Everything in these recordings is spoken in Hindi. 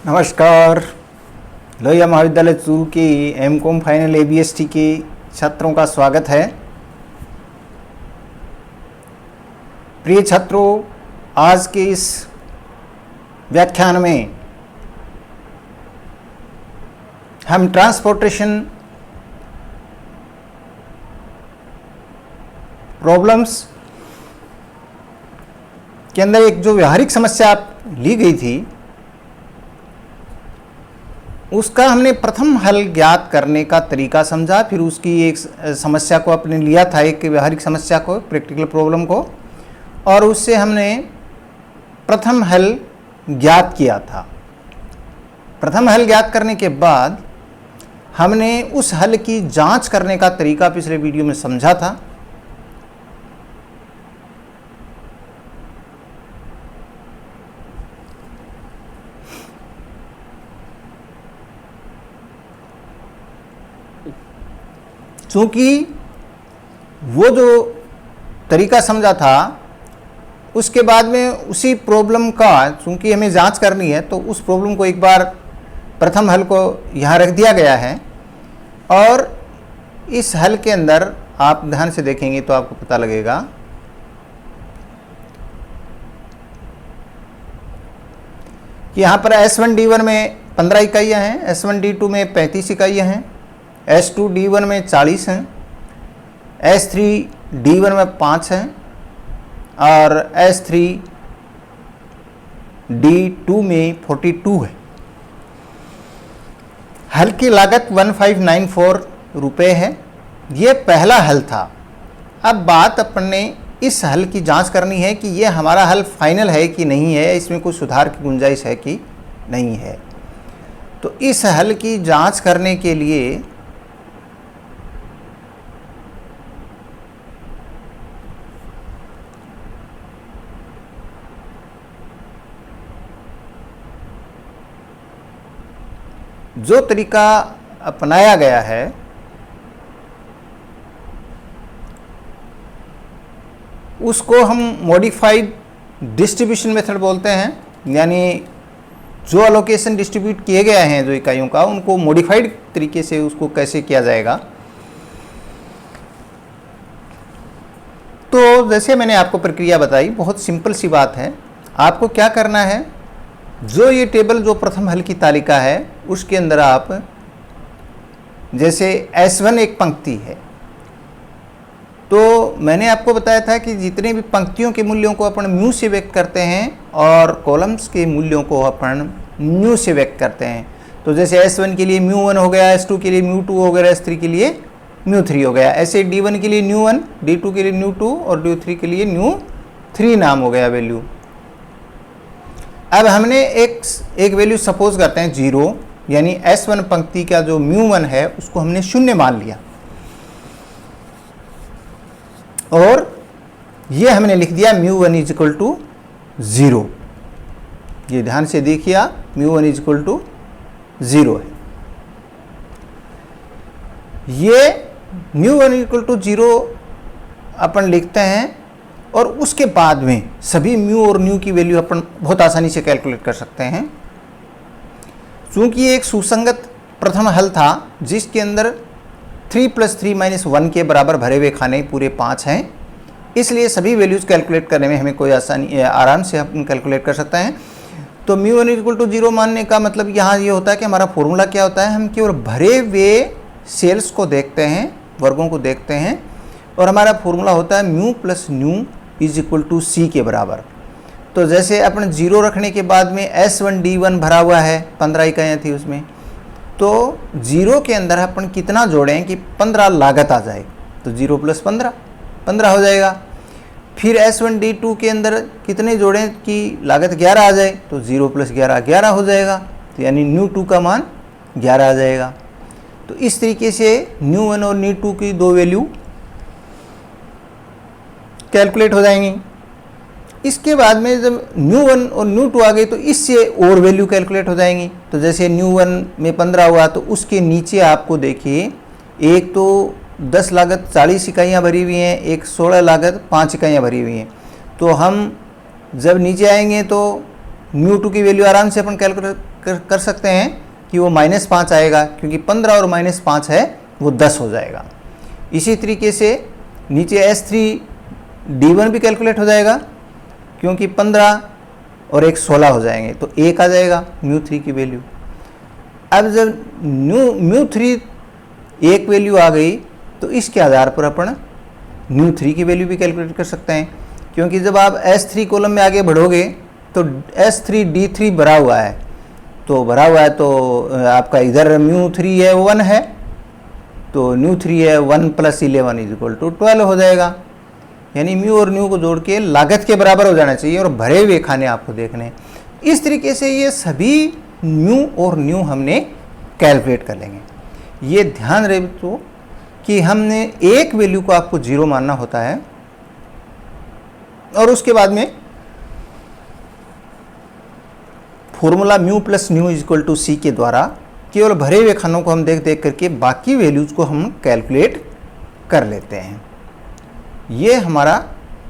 नमस्कार। लोहिया महाविद्यालय चूरू के एमकॉम फाइनल एबीएसटी के छात्रों का स्वागत है। प्रिय छात्रों, आज के इस व्याख्यान में हम ट्रांसपोर्टेशन प्रॉब्लम्स के अंदर एक जो व्यवहारिक समस्या ली गई थी उसका हमने प्रथम हल ज्ञात करने का तरीका समझा। फिर उसकी एक समस्या को अपने लिया था, एक व्यवहारिक समस्या को, प्रैक्टिकल प्रॉब्लम को, और उससे हमने प्रथम हल ज्ञात किया था। प्रथम हल ज्ञात करने के बाद हमने उस हल की जांच करने का तरीका पिछले वीडियो में समझा था। चूँकि वो जो तरीका समझा था उसके बाद में उसी प्रॉब्लम का चूँकि हमें जांच करनी है तो उस प्रॉब्लम को एक बार प्रथम हल को यहाँ रख दिया गया है, और इस हल के अंदर आप ध्यान से देखेंगे तो आपको पता लगेगा कि यहाँ पर S1D1 में 15 इकाइयाँ हैं, S1D2 में 35 इकाइयाँ हैं, S2D1 में 40 हैं, S3D1 में 5 हैं और S3D2 में 42 है। हल की लागत 1594 रुपये है। ये पहला हल था। अब बात अपने इस हल की जांच करनी है कि ये हमारा हल फाइनल है कि नहीं है, इसमें कुछ सुधार की गुंजाइश है कि नहीं है। तो इस हल की जांच करने के लिए जो तरीका अपनाया गया है उसको हम मॉडिफाइड डिस्ट्रीब्यूशन मेथड बोलते हैं। यानी जो अलोकेशन डिस्ट्रीब्यूट किए गए हैं जो इकाइयों का, उनको मॉडिफाइड तरीके से उसको कैसे किया जाएगा। तो जैसे मैंने आपको प्रक्रिया बताई, बहुत सिंपल सी बात है। आपको क्या करना है, जो ये टेबल जो प्रथम हल की तालिका है उसके अंदर आप जैसे S1 एक पंक्ति है, तो मैंने आपको बताया था कि जितने भी पंक्तियों के मूल्यों को अपन म्यू से व्यक्त करते हैं और कॉलम्स के मूल्यों को अपन म्यू से व्यक्त करते हैं। तो जैसे S1 के लिए μ1 हो गया, S2 के लिए μ2 हो गया, S3 के लिए μ3 हो गया। ऐसे D1 के लिए μ1, D2 के लिए μ2 और D3 के लिए μ3 नाम हो गया वैल्यू। अब हमने एक वैल्यू सपोज करते हैं 0, यानी S1 पंक्ति का जो μ1 है उसको हमने 0 मान लिया, और ये हमने लिख दिया μ1 इक्वल टू 0। ये ध्यान से देखिए, μ1 इक्वल टू 0 है। ये μ1 इक्वल टू 0 अपन लिखते हैं, और उसके बाद में सभी म्यू और न्यू की वैल्यू अपन बहुत आसानी से कैलकुलेट कर सकते हैं। चूँकि ये एक सुसंगत प्रथम हल था जिसके अंदर 3 + 3 - 1 के बराबर भरे हुए खाने पूरे 5 हैं, इसलिए सभी वैल्यूज़ कैलकुलेट करने में हमें कोई आराम से हम कैलकुलेट कर सकते हैं। तो μ1 इक्वल टू 0 मानने का मतलब यहाँ ये होता है कि हमारा फॉर्मूला क्या होता है, हम केवल भरे हुए सेल्स को देखते हैं, वर्गों को देखते हैं, और हमारा फॉर्मूला होता है μ + न्यू = C के बराबर। तो जैसे अपन 0 रखने के बाद में S1D1 भरा हुआ है, 15 इकाइयाँ थी उसमें, तो 0 के अंदर अपन कितना जोड़ें कि 15 लागत आ जाए, तो 0 + 15 15 हो जाएगा। फिर S1D2 के अंदर कितने जोड़ें कि लागत 11 आ जाए, तो 0 + 11 11 हो जाएगा, तो यानी μ2 का मान 11 आ जाएगा। तो इस तरीके से μ1 और μ2 की दो वैल्यू कैलकुलेट हो जाएंगी। इसके बाद में जब μ1 और μ2 आ गई तो इससे और वैल्यू कैलकुलेट हो जाएंगी। तो जैसे μ1 में 15 हुआ तो उसके नीचे आपको देखिए, एक तो 10 लागत 40 इकाइयाँ भरी हुई हैं, एक 16 लागत 5 इकाइयाँ भरी हुई हैं। तो हम जब नीचे आएंगे तो μ2 की वैल्यू आराम से अपन कैलकुलेट कर सकते हैं कि वो -5 आएगा, क्योंकि 15 और -5 है वो 10 हो जाएगा। इसी तरीके से नीचे S3D1 भी कैलकुलेट हो जाएगा, क्योंकि 15 और एक 16 हो जाएंगे, तो 1 आ जाएगा μ3 की वैल्यू। अब जब μ3 एक वैल्यू आ गई तो इसके आधार पर अपन μ3 की वैल्यू भी कैलकुलेट कर सकते हैं, क्योंकि जब आप S3 कॉलम में आगे बढ़ोगे तो S3D3 भरा हुआ है, तो भरा हुआ है तो आपका इधर μ3 है 1 है, तो μ3 है 1 + 11 = 12 हो जाएगा। यानी μ और न्यू को जोड़ के लागत के बराबर हो जाना चाहिए और भरे हुए खाने आपको देखने हैं। इस तरीके से ये सभी μ और न्यू हमने कैलकुलेट कर लेंगे। ये ध्यान रहे तो कि हमने एक वैल्यू को आपको 0 मानना होता है और उसके बाद में फॉर्मूला μ + न्यू = c के द्वारा केवल भरे हुए खानों को हम देख देख करके बाकी वैल्यूज को हम कैलकुलेट कर लेते हैं। ये हमारा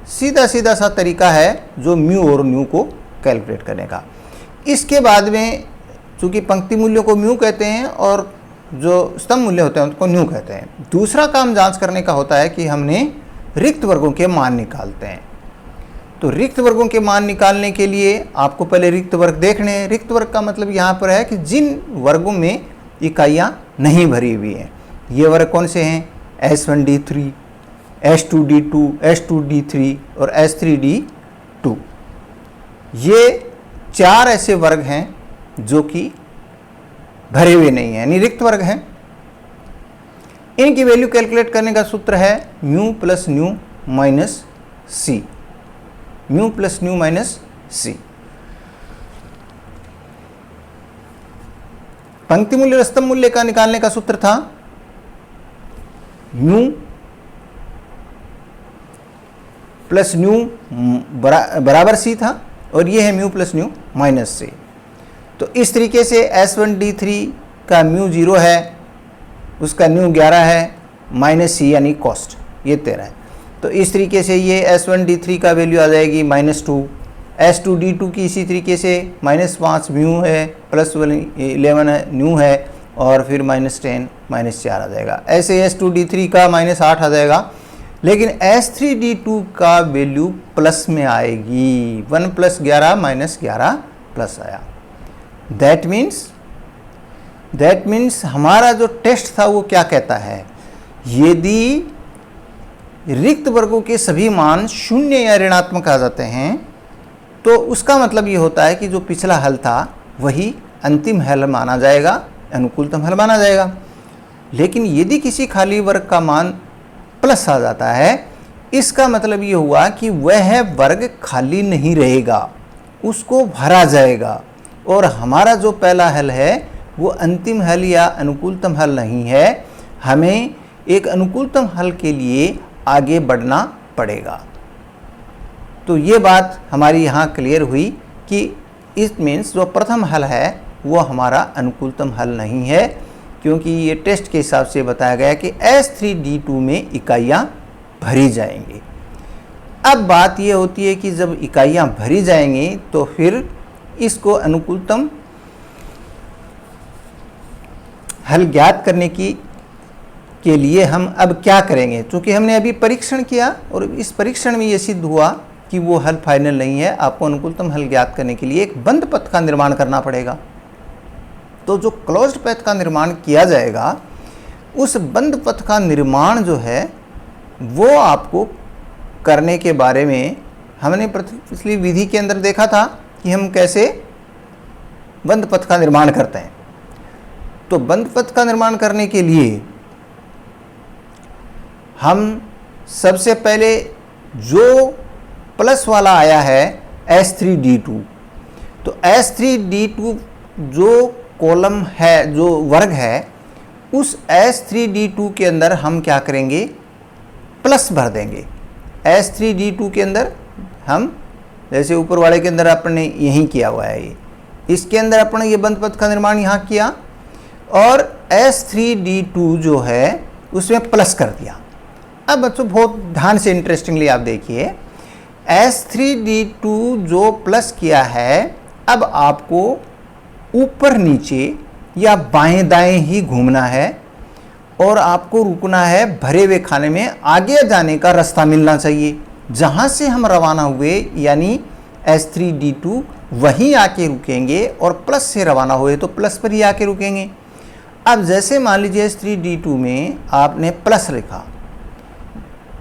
सीधा सा तरीका है जो μ और न्यू को कैलकुलेट करने का। इसके बाद में चूंकि पंक्ति मूल्यों को μ कहते हैं और जो स्तंभ मूल्य होते हैं उनको न्यू कहते हैं, दूसरा काम जांच करने का होता है कि हमने रिक्त वर्गों के मान निकालते हैं। तो रिक्त वर्गों के मान निकालने के लिए आपको पहले रिक्त वर्ग देखने हैं। रिक्त वर्ग का मतलब यहाँ पर है कि जिन वर्गों में इकाइयाँ नहीं भरी हुई हैं। ये वर्ग कौन से हैं? S1D3, S2D2, S2D3 और S3D2। ये 4 ऐसे वर्ग हैं जो कि भरे हुए नहीं हैं, यानी रिक्त वर्ग हैं। इनकी वैल्यू कैलकुलेट करने का सूत्र है μ + न्यू - c, μ + न्यू - c। पंक्ति मूल्य और स्तंभ मूल्य का निकालने का सूत्र था μ + न्यू बराबर c था और ये है μ + न्यू - c। तो इस तरीके से S1D3 का μ 0 है, उसका न्यू 11 है, - c यानी कॉस्ट ये 13 है। तो इस तरीके से ये S1D3 का वैल्यू आ जाएगी -2, S2D2 की इसी तरीके से -5 μ है, +11 है न्यू है और फिर -10 -4 आ जाएगा। ऐसे S2D3 का -8 आ जाएगा, लेकिन S3D2 का वैल्यू प्लस में आएगी, 1 + 11 - 11 प्लस आया। दैट मीन्स हमारा जो टेस्ट था वो क्या कहता है, यदि रिक्त वर्गों के सभी मान 0 या ऋणात्मक आ जाते हैं तो उसका मतलब ये होता है कि जो पिछला हल था वही अंतिम हल माना जाएगा, अनुकूलतम हल माना जाएगा। लेकिन यदि किसी खाली वर्ग का मान प्लस आ जाता है, इसका मतलब ये हुआ कि वह वर्ग खाली नहीं रहेगा, उसको भरा जाएगा और हमारा जो पहला हल है वो अंतिम हल या अनुकूलतम हल नहीं है। हमें एक अनुकूलतम हल के लिए आगे बढ़ना पड़ेगा। तो ये बात हमारी यहाँ क्लियर हुई कि इट मीन्स जो प्रथम हल है वो हमारा अनुकूलतम हल नहीं है, क्योंकि ये टेस्ट के हिसाब से बताया गया कि S3D2 में इकाइयाँ भरी जाएंगी। अब बात ये होती है कि जब इकाइयाँ भरी जाएंगी तो फिर इसको अनुकूलतम हल ज्ञात करने के लिए हम अब क्या करेंगे। क्योंकि हमने अभी परीक्षण किया और इस परीक्षण में ये सिद्ध हुआ कि वो हल फाइनल नहीं है, आपको अनुकूलतम हल ज्ञात करने के लिए एक बंद पथ का निर्माण करना पड़ेगा। तो जो क्लोज्ड पथ का निर्माण किया जाएगा, उस बंद पथ का निर्माण जो है वो आपको करने के बारे में हमने पिछली विधि के अंदर देखा था कि हम कैसे बंद पथ का निर्माण करते हैं। तो बंद पथ का निर्माण करने के लिए हम सबसे पहले जो प्लस वाला आया है S3D2, तो S3D2 जो कॉलम है, जो वर्ग है, उस S3D2 के अंदर हम क्या करेंगे, प्लस भर देंगे। S3D2 के अंदर हम जैसे ऊपर वाले के अंदर अपन ने यही किया हुआ है, ये इसके अंदर अपन ने ये बंद पथ का निर्माण यहाँ किया और S3D2 जो है उसमें प्लस कर दिया। अब बच्चों बहुत ध्यान से इंटरेस्टिंगली आप देखिए, S3D2 जो प्लस किया है, अब आपको ऊपर नीचे या बाएं दाएं ही घूमना है और आपको रुकना है भरे हुए खाने में। आगे जाने का रास्ता मिलना चाहिए, जहां से हम रवाना हुए यानी S3D2 वहीं आके रुकेंगे, और प्लस से रवाना हुए तो प्लस पर ही आके रुकेंगे। अब जैसे मान लीजिए S3D2 में आपने प्लस लिखा,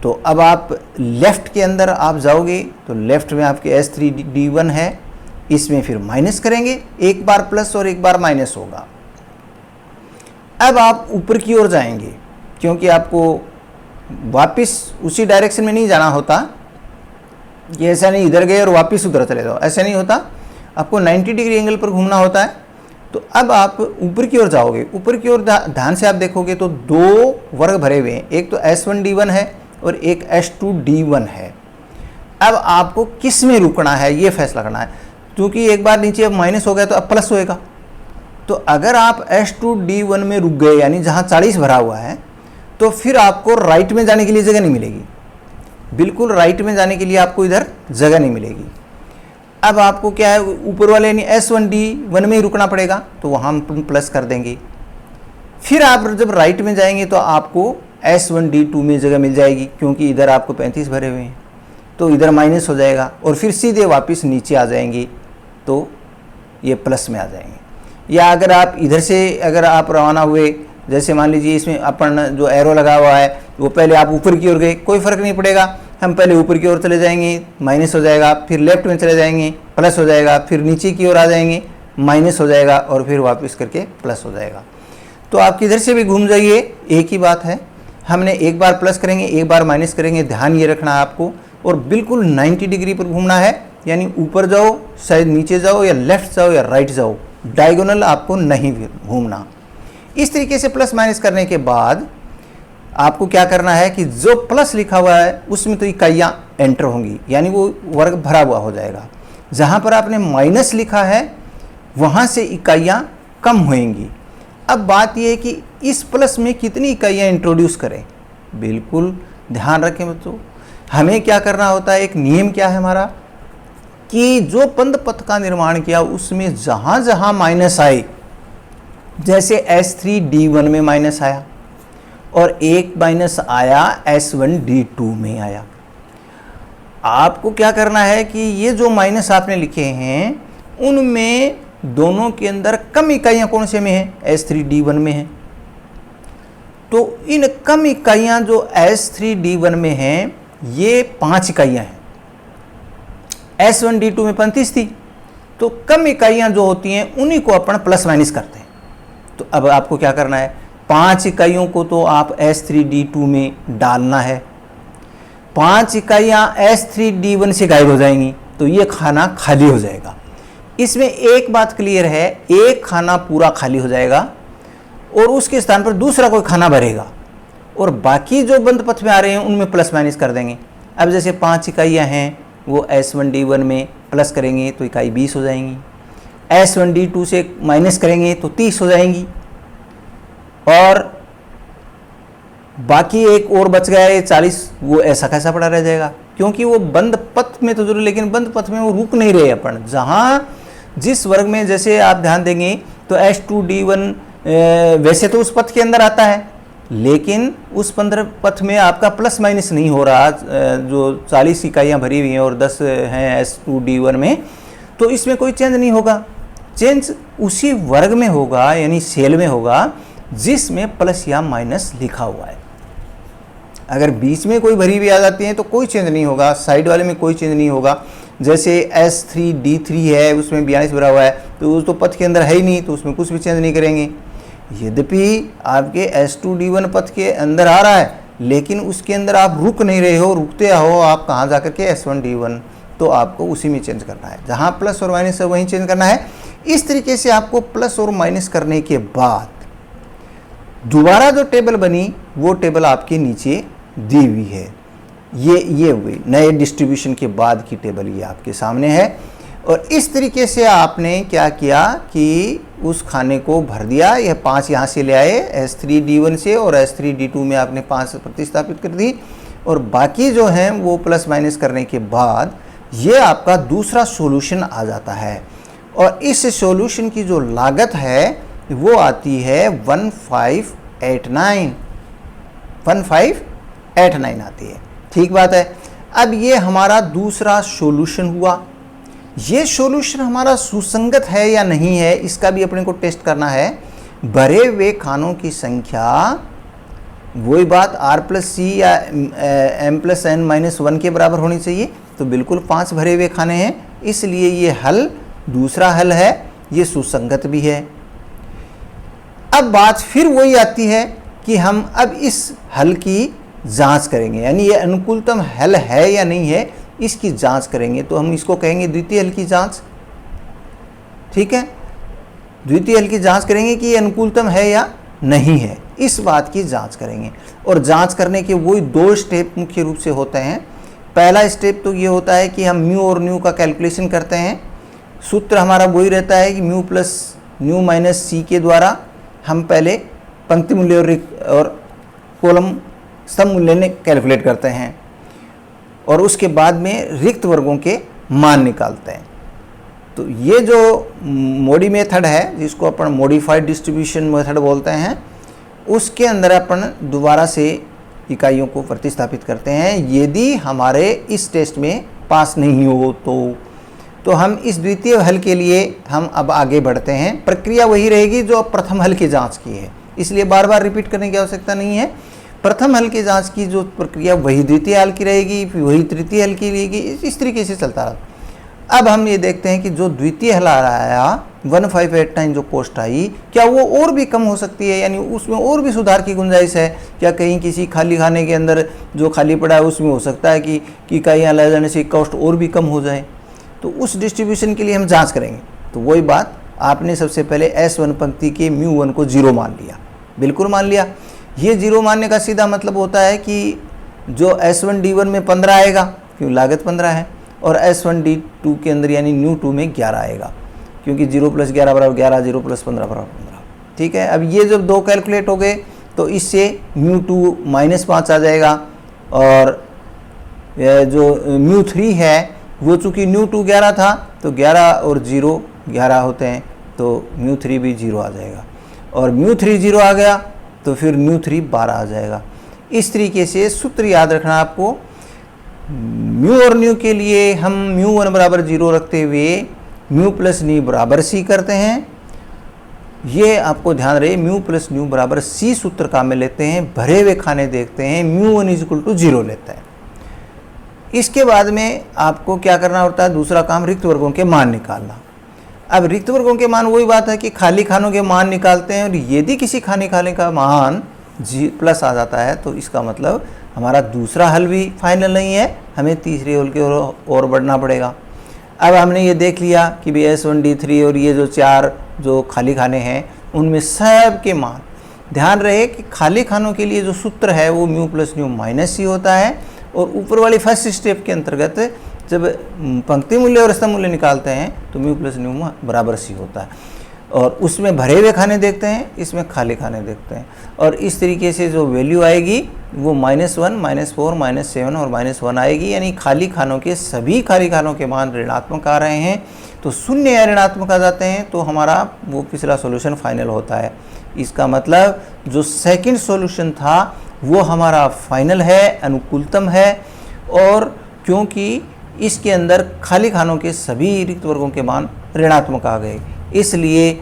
तो अब आप लेफ्ट के अंदर आप जाओगे तो लेफ्ट में आपके S3D1 है, इसमें फिर माइनस करेंगे, एक बार प्लस और एक बार माइनस होगा। अब आप ऊपर की ओर जाएंगे, क्योंकि आपको वापस उसी डायरेक्शन में नहीं जाना होता, ये ऐसा नहीं इधर गए और वापस उधर चले जाओ, ऐसा नहीं होता, आपको 90 डिग्री एंगल पर घूमना होता है। तो अब आप ऊपर की ओर जाओगे, ऊपर की ओर ध्यान से आप देखोगे तो दो वर्ग भरे हुए हैं, एक तो S1D1 है और एक S2D1 है। अब आपको किस में रुकना है ये फैसला करना है, क्योंकि एक बार नीचे अब माइनस हो गया तो अब प्लस होएगा। तो अगर आप S2D1 में रुक गए यानी जहाँ 40 भरा हुआ है, तो फिर आपको राइट में जाने के लिए जगह नहीं मिलेगी, बिल्कुल राइट में जाने के लिए आपको इधर जगह नहीं मिलेगी। अब आपको क्या है, ऊपर वाले यानी S1D1 में ही रुकना पड़ेगा, तो वहाँ हम प्लस कर देंगे। फिर आप जब राइट में जाएंगे तो आपको S1D2 में जगह मिल जाएगी, क्योंकि इधर आपको 35 भरे हुए हैं, तो इधर माइनस हो जाएगा और फिर सीधे वापस नीचे आ जाएंगे तो ये प्लस में आ जाएंगे। या अगर आप इधर से अगर आप रवाना हुए, जैसे मान लीजिए इसमें अपन जो एरो लगा हुआ है वो पहले आप ऊपर की ओर गए, कोई फ़र्क नहीं पड़ेगा, हम पहले ऊपर की ओर चले जाएंगे, माइनस हो जाएगा, फिर लेफ्ट में चले जाएंगे, प्लस हो जाएगा, फिर नीचे की ओर आ जाएंगे, माइनस हो जाएगा और फिर वापस करके प्लस हो जाएगा। तो आप किधर से भी घूम जाइए एक ही बात है, हमने एक बार प्लस करेंगे एक बार माइनस करेंगे, ध्यान ये रखना है आपको। और बिल्कुल 90 डिग्री पर घूमना है, यानी ऊपर जाओ, शायद नीचे जाओ, या लेफ्ट जाओ या राइट जाओ, डायगोनल आपको नहीं घूमना। इस तरीके से प्लस माइनस करने के बाद आपको क्या करना है कि जो प्लस लिखा हुआ है उसमें तो इकाइयाँ एंटर होंगी, यानी वो वर्ग भरा हुआ हो जाएगा। जहाँ पर आपने माइनस लिखा है वहाँ से इकाइयाँ कम होएंगी। अब बात यह है कि इस प्लस में कितनी इकाइयाँ इंट्रोड्यूस करें, बिल्कुल ध्यान रखें बच्चों। हमें क्या करना होता है, एक नियम क्या है हमारा, कि जो बंद पथ का निर्माण किया उसमें जहाँ जहाँ माइनस आए, जैसे S3D1 में माइनस आया और एक माइनस आया S1D2 में आया, आपको क्या करना है कि ये जो माइनस आपने लिखे हैं उनमें दोनों के अंदर कम इकाइयाँ कौन से में है, S3D1 में है। तो इन कम इकाइयाँ जो S3D1 में हैं ये 5 इकाइयाँ हैं, S1D2 में 35 थी, तो कम इकाइयाँ जो होती हैं उन्हीं को अपन प्लस माइनस करते हैं। तो अब आपको क्या करना है, 5 इकाइयों को तो आप S3D2 में डालना है, 5 इकाइयाँ S3D1 से गायब हो जाएंगी, तो ये खाना खाली हो जाएगा। इसमें एक बात क्लियर है, एक खाना पूरा खाली हो जाएगा और उसके स्थान पर दूसरा कोई खाना भरेगा, और बाकी जो बंद पथ में आ रहे हैं उनमें प्लस माइनस कर देंगे। अब जैसे 5 इकाइयाँ हैं वो S1D1 में प्लस करेंगे तो इकाई 20 हो जाएंगी, S1D2 से माइनस करेंगे तो 30 हो जाएंगी, और बाकी एक और बच गया है 40, वो ऐसा कैसा पड़ा रह जाएगा, क्योंकि वो बंद पथ में तो जरूर, लेकिन बंद पथ में वो रुक नहीं रहे अपन। जहाँ जिस वर्ग में जैसे आप ध्यान देंगे तो S2D1 वैसे तो उस पथ के अंदर आता है, लेकिन उस 15 पथ में आपका प्लस माइनस नहीं हो रहा, जो 40 इकाइयाँ भरी हुई हैं और 10 हैं S2D1 में, तो इसमें कोई चेंज नहीं होगा। चेंज उसी वर्ग में होगा यानी सेल में होगा जिसमें प्लस या माइनस लिखा हुआ है। अगर बीच में कोई भरी हुई आ जाती है तो कोई चेंज नहीं होगा, साइड वाले में कोई चेंज नहीं होगा। जैसे S3D3 है उसमें 42 भरा हुआ है, तो उस तो पथ के अंदर है ही नहीं, तो उसमें कुछ भी चेंज नहीं करेंगे। यद्यपि आपके S2D1 पथ के अंदर आ रहा है, लेकिन उसके अंदर आप रुक नहीं रहे हो, रुकते हो आप कहाँ जा कर के S1D1, तो आपको उसी में चेंज करना है, जहाँ प्लस और माइनस है वहीं चेंज करना है। इस तरीके से आपको प्लस और माइनस करने के बाद दोबारा जो टेबल बनी वो टेबल आपके नीचे दी हुई है। ये हुई नए डिस्ट्रीब्यूशन के बाद की टेबल, ये आपके सामने है। और इस तरीके से आपने क्या किया कि उस खाने को भर दिया। यह 5 यहाँ से ले आए S3D1 से, और S3D2 में आपने 5 प्रतिस्थापित कर दी, और बाकी जो हैं वो प्लस माइनस करने के बाद ये आपका दूसरा सॉल्यूशन आ जाता है। और इस सॉल्यूशन की जो लागत है वो आती है 1589 आती है। ठीक बात है। अब ये हमारा दूसरा सॉल्यूशन हुआ। ये सॉल्यूशन हमारा सुसंगत है या नहीं है, इसका भी अपने को टेस्ट करना है। भरे हुए खानों की संख्या, वही बात R प्लस सी या M प्लस N माइनस 1 के बराबर होनी चाहिए। तो बिल्कुल 5 भरे हुए खाने हैं, इसलिए ये हल दूसरा हल है, ये सुसंगत भी है। अब बात फिर वही आती है कि हम अब इस हल की जांच करेंगे, यानी ये अनुकूलतम हल है या नहीं है, इसकी जांच करेंगे। तो हम इसको कहेंगे द्वितीय हल की जांच। ठीक है, द्वितीय हल की जांच करेंगे कि ये अनुकूलतम है या नहीं है, इस बात की जांच करेंगे। और जांच करने के वही 2 स्टेप मुख्य रूप से होते हैं। पहला स्टेप तो ये होता है कि हम म्यू और न्यू का कैलकुलेशन करते हैं। सूत्र हमारा वही रहता है कि म्यू प्लस न्यू माइनस सी के द्वारा हम पहले पंक्ति मूल्य और कॉलम स्तंभ मूल्य ने कैलकुलेट करते हैं, और उसके बाद में रिक्त वर्गों के मान निकालते हैं। तो ये जो मोडी मेथड है, जिसको अपन मॉडिफाइड डिस्ट्रीब्यूशन मेथड बोलते हैं, उसके अंदर अपन दोबारा से इकाइयों को प्रतिस्थापित करते हैं। यदि हमारे इस टेस्ट में पास नहीं हो तो हम इस द्वितीय हल के लिए हम अब आगे बढ़ते हैं। प्रक्रिया वही रहेगी जो प्रथम हल की जांच की है, इसलिए बार बार रिपीट करने की आवश्यकता नहीं है। प्रथम हल की जांच की जो प्रक्रिया वही द्वितीय हल की रहेगी, फिर वही तृतीय हल की रहेगी, इस तरीके से चलता रहा। अब हम ये देखते हैं कि जो द्वितीय हल आया 1589 जो कोष्ट आई, क्या वो और भी कम हो सकती है, यानी उसमें और भी सुधार की गुंजाइश है क्या? कहीं किसी खाली खाने के अंदर जो खाली पड़ा है उसमें हो सकता है कि इकाइयाँ ले जाने से कॉस्ट और भी कम हो जाए। तो उस डिस्ट्रीब्यूशन के लिए हम जांच करेंगे। तो वही बात, आपने सबसे पहले S1 पंक्ति के μ1 को 0 मान लिया, बिल्कुल मान लिया। ये 0 मानने का सीधा मतलब होता है कि जो S1 D1 में 15 आएगा, क्यों लागत 15 है, और S1 D2 के अंदर यानी μ2 में 11 आएगा, क्योंकि 0 प्लस 11 बराबर 11, 0 प्लस 15 बराबर 15। ठीक है, अब ये जब 2 कैलकुलेट हो गए तो इससे μ2 -5 आ जाएगा, और जो μ3 है वो चूँकि μ2 11 था तो 11 और 0 11 होते हैं, तो μ3 भी 0 आ जाएगा, और μ3 0 आ गया तो फिर μ3 12 आ जाएगा। इस तरीके से सूत्र याद रखना आपको। म्यू और न्यू के लिए हम μ1 बराबर 0 रखते हुए म्यू प्लस न्यू बराबर सी करते हैं। ये आपको ध्यान रहे, म्यू प्लस न्यू बराबर सी सूत्र काम में लेते हैं, भरे हुए खाने देखते हैं, μ1 = 0 लेते हैं। इसके बाद में आपको क्या करना होता है, दूसरा काम रिक्त वर्गों के मान निकालना। अब रिक्त वर्गों के मान वही बात है कि खाली खानों के मान निकालते हैं, और यदि किसी खाने का मान प्लस आ जाता है तो इसका मतलब हमारा दूसरा हल भी फाइनल नहीं है, हमें तीसरे हल की ओर बढ़ना पड़ेगा। अब हमने ये देख लिया कि भी S1 D3 और ये जो 4 जो खाली खाने हैं उनमें सब के मान, ध्यान रहे कि खाली खानों के लिए जो सूत्र है वो म्यू प्लस न्यू माइनस सी होता है, और ऊपर वाली फर्स्ट स्टेप के अंतर्गत जब पंक्ति मूल्य और स्तंभ मूल्य निकालते हैं तो म्यू प्लस न्यू बराबर सी होता है, और उसमें भरे हुए खाने देखते हैं, इसमें खाली खाने देखते हैं, और इस तरीके से जो वैल्यू आएगी वो -1, -4, -7 और -1 आएगी, यानी खाली खानों के सभी खाली खानों के मान ऋणात्मक आ रहे हैं। तो शून्य या ऋणात्मक आ जाते हैं तो हमारा वो पिछला सॉल्यूशन फाइनल होता है। इसका मतलब जो सेकंड सॉल्यूशन था वो हमारा फाइनल है, अनुकूलतम है, और क्योंकि इसके अंदर खाली खानों के सभी रिक्त वर्गों के मान ऋणात्मक आ गए, इसलिए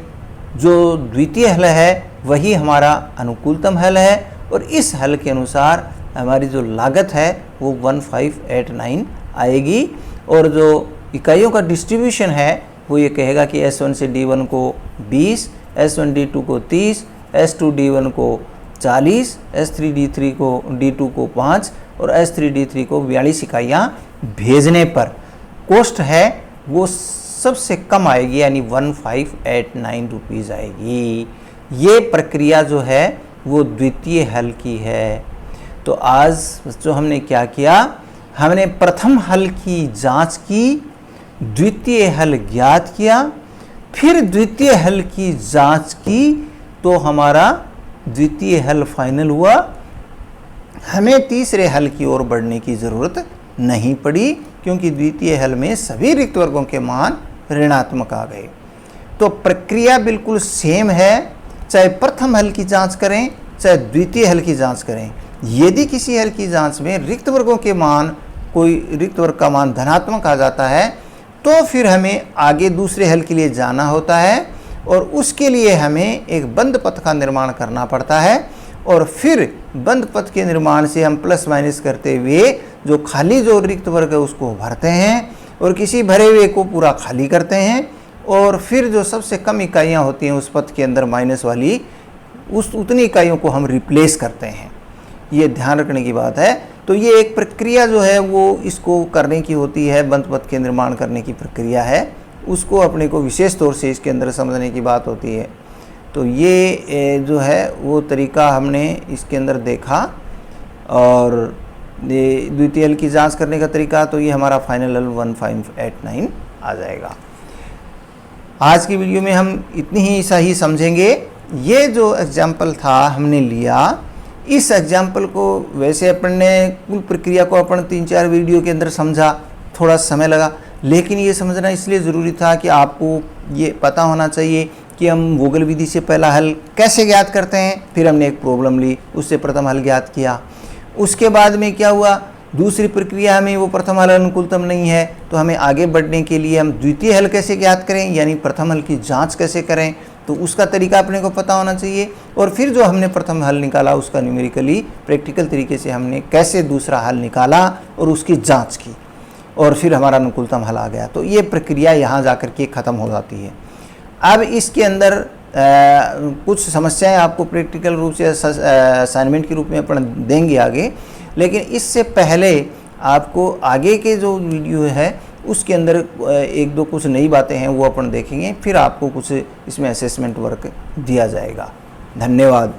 जो द्वितीय हल है वही हमारा अनुकूलतम हल है, और इस हल के अनुसार हमारी जो लागत है वो 1589 आएगी, और जो इकाइयों का डिस्ट्रीब्यूशन है वो ये कहेगा कि S1 से D1 को 20, S1 D2 को 30, S2 D1 को 40, S3 D2 को 5 और S3 D3 को 42 इकाइयाँ भेजने पर कोस्ट है वो सबसे कम आएगी, यानी 1589 रुपीज़ आएगी। ये प्रक्रिया जो है वो द्वितीय हल की है। तो आज जो हमने क्या किया, हमने प्रथम हल की जांच की, द्वितीय हल ज्ञात किया, फिर द्वितीय हल की जांच की, तो हमारा द्वितीय हल फाइनल हुआ। हमें तीसरे हल की ओर बढ़ने की ज़रूरत नहीं पड़ी, क्योंकि द्वितीय हल में सभी रिक्त वर्गों के मान ऋणात्मक आ गए। तो प्रक्रिया बिल्कुल सेम है, चाहे प्रथम हल की जांच करें चाहे द्वितीय हल की जांच करें। यदि किसी हल की जांच में रिक्त वर्गों के मान, कोई रिक्त वर्ग का मान धनात्मक आ जाता है तो फिर हमें आगे दूसरे हल के लिए जाना होता है और उसके लिए हमें एक बंद पथ का निर्माण करना पड़ता है और फिर बंद पथ के निर्माण से हम प्लस माइनस करते हुए जो खाली जो रिक्त वर्ग है उसको भरते हैं और किसी भरे हुए को पूरा खाली करते हैं और फिर जो सबसे कम इकाइयाँ होती हैं उस पथ के अंदर माइनस वाली, उस उतनी इकाइयों को हम रिप्लेस करते हैं। ये ध्यान रखने की बात है। तो ये एक प्रक्रिया जो है वो इसको करने की होती है, बंद पथ के निर्माण करने की प्रक्रिया है, उसको अपने को विशेष तौर से इसके अंदर समझने की बात होती है। तो ये जो है वो तरीका हमने इसके अंदर देखा और ये द्वितीय हल की जांच करने का तरीका, तो ये हमारा फाइनल हल 1589 आ जाएगा। आज की वीडियो में हम इतनी ही सही समझेंगे। ये जो एग्जाम्पल था हमने लिया, इस एग्जाम्पल को वैसे अपन ने कुल प्रक्रिया को अपन 3-4 वीडियो के अंदर समझा, थोड़ा समय लगा, लेकिन ये समझना इसलिए ज़रूरी था कि आपको ये पता होना चाहिए कि हम वोगल विधि से पहला हल कैसे ज्ञात करते हैं। फिर हमने एक प्रॉब्लम ली, उससे प्रथम हल ज्ञात किया। उसके बाद में क्या हुआ, दूसरी प्रक्रिया में वो प्रथम हल अनुकूलतम नहीं है तो हमें आगे बढ़ने के लिए हम द्वितीय हल कैसे ज्ञात करें, यानी प्रथम हल की जांच कैसे करें, तो उसका तरीका अपने को पता होना चाहिए। और फिर जो हमने प्रथम हल निकाला उसका न्यूमेरिकली प्रैक्टिकल तरीके से हमने कैसे दूसरा हल निकाला और उसकी जांच की और फिर हमारा अनुकूलतम हल आ गया। तो ये प्रक्रिया यहाँ जा कर के ख़त्म हो जाती है। अब इसके अंदर कुछ समस्याएं आपको प्रैक्टिकल रूप से असाइनमेंट के रूप में अपन देंगे आगे, लेकिन इससे पहले आपको आगे के जो वीडियो है उसके अंदर 1-2 कुछ नई बातें हैं वो अपन देखेंगे, फिर आपको कुछ इसमें असेसमेंट वर्क दिया जाएगा। धन्यवाद।